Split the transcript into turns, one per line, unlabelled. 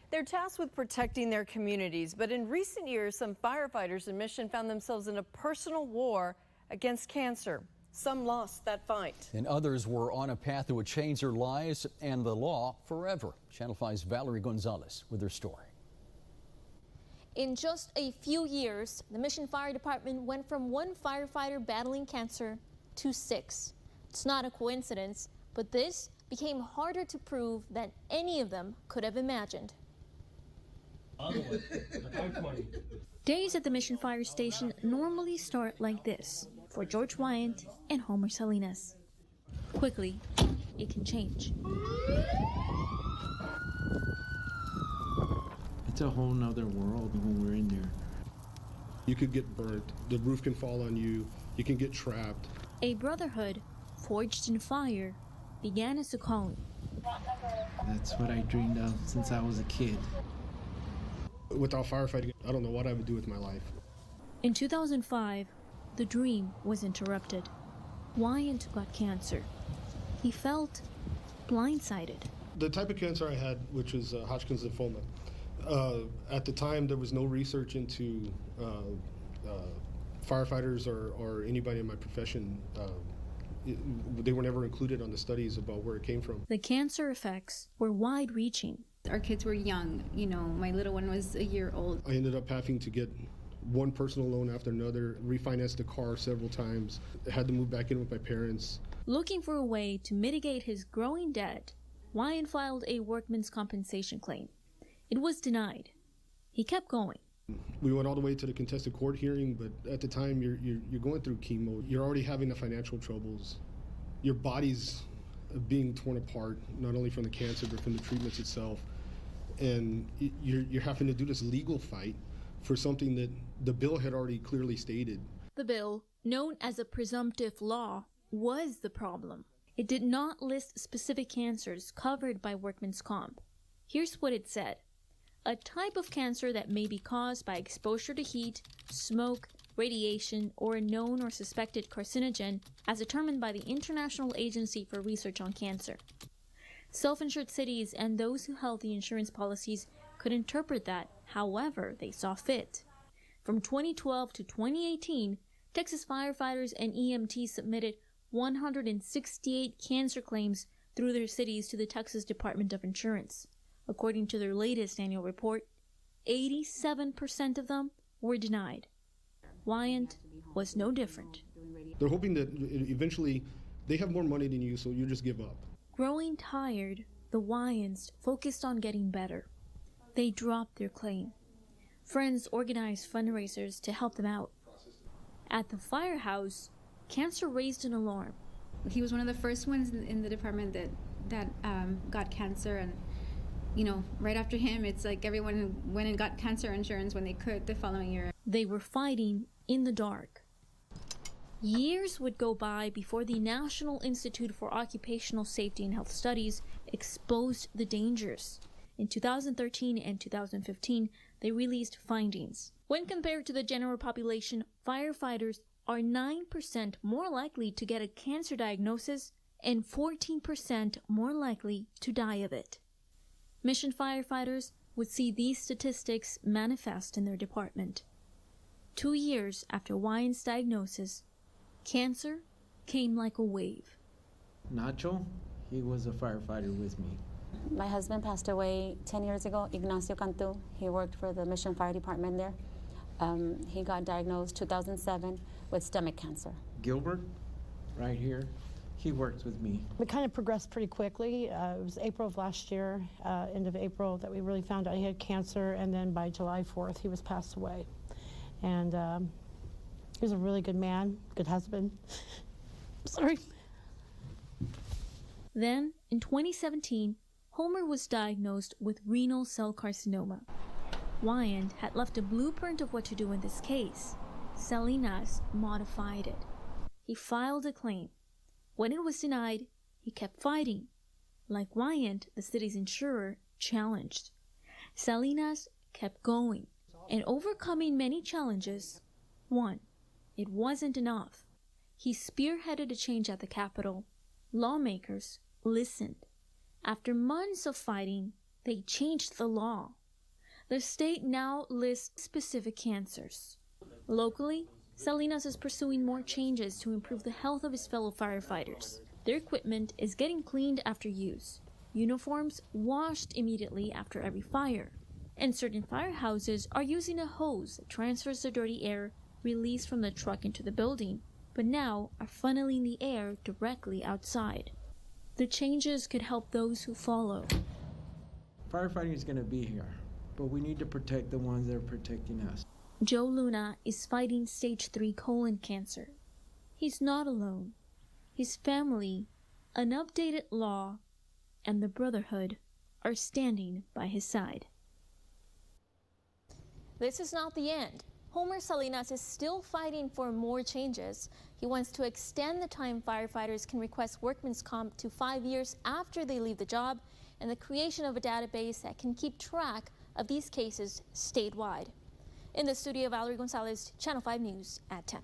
They're tasked with protecting their communities, but in recent years, some firefighters in Mission found themselves in a personal war against cancer. Some lost that fight.
And others were on a path that would change their lives and the law forever. Channel 5's Valerie Gonzalez with her story.
In just a few years, the Mission Fire Department went from one firefighter battling cancer to 6. It's not a coincidence, but this became harder to prove than any of them could have imagined. Days at the Mission Fire Station normally start like this for George Wyant and Homer Salinas. Quickly, it can change.
It's a whole nother world when we're in there.
You could get burnt, the roof can fall on you, you can get trapped.
A brotherhood forged in fire began as a calling.
That's what I dreamed of since I was a kid.
Without firefighting, I don't know what I would do with my life.
In 2005, the dream was interrupted. Wyant got cancer. He felt blindsided.
The type of cancer I had, which was Hodgkin's lymphoma, at the time there was no research into firefighters or anybody in my profession. They were never included on the studies about where it came from.
The cancer effects were wide-reaching.
Our kids were young, my little one was a year old.
I ended up having to get one personal loan after another, refinanced the car several times, had to move back in with my parents.
Looking for a way to mitigate his growing debt, Wyant filed a workman's compensation claim. It was denied. He kept going.
We went all the way to the contested court hearing, but at the time you're going through chemo. You're already having the financial troubles. Your body's being torn apart, not only from the cancer, but from the treatments itself. And you're having to do this legal fight for something that the bill had already clearly stated.
The bill, known as a presumptive law, was the problem. It did not list specific cancers covered by workman's comp. Here's what it said. A type of cancer that may be caused by exposure to heat, smoke, radiation, or a known or suspected carcinogen as determined by the International Agency for Research on Cancer. Self-insured cities and those who held the insurance policies could interpret that however they saw fit. From 2012 to 2018, Texas firefighters and EMTs submitted 168 cancer claims through their cities to the Texas Department of Insurance. According to their latest annual report, 87% of them were denied. Wyant was no different.
They're hoping that eventually they have more money than you, so you just give up.
Growing tired, the Wyants focused on getting better. They dropped their claim. Friends organized fundraisers to help them out. At the firehouse, cancer raised an alarm.
He was one of the first ones in the department that got cancer, and right after him, it's like everyone went and got cancer insurance when they could the following year.
They were fighting in the dark. Years would go by before the National Institute for Occupational Safety and Health Studies exposed the dangers. In 2013 and 2015, they released findings. When compared to the general population, firefighters are 9% more likely to get a cancer diagnosis and 14% more likely to die of it. Mission firefighters would see these statistics manifest in their department. 2 years after Wyant's diagnosis, cancer came like a wave.
Nacho, he was a firefighter with me.
My husband passed away 10 years ago, Ignacio Cantu. He worked for the Mission Fire Department there. He got diagnosed 2007 with stomach cancer.
Gilbert, right here, he worked with me.
It kind of progressed pretty quickly. It was April of last year, end of April, that we really found out he had cancer, and then by July 4th, he was passed away. And he was a really good man, good husband. Sorry.
Then, in 2017, Homer was diagnosed with renal cell carcinoma. Wyant had left a blueprint of what to do in this case. Salinas modified it. He filed a claim. When it was denied, he kept fighting. Like Wyant, the city's insurer challenged. Salinas kept going and overcoming many challenges. One, it wasn't enough. He spearheaded a change at the Capitol. Lawmakers listened. After months of fighting, They changed the law. The state now lists specific cancers. Locally, Salinas is pursuing more changes to improve the health of his fellow firefighters. Their equipment is getting cleaned after use, uniforms washed immediately after every fire, and certain firehouses are using a hose that transfers the dirty air released from the truck into the building, but now are funneling the air directly outside. The changes could help those who follow.
Firefighting is going to be here, but we need to protect the ones that are protecting us.
Joe Luna is fighting stage 3 colon cancer. He's not alone. His family, an updated law, and the Brotherhood are standing by his side.
This is not the end. Homer Salinas is still fighting for more changes. He wants to extend the time firefighters can request workman's comp to 5 years after they leave the job, and the creation of a database that can keep track of these cases statewide. In the studio, Valerie Gonzalez, Channel 5 News at 10.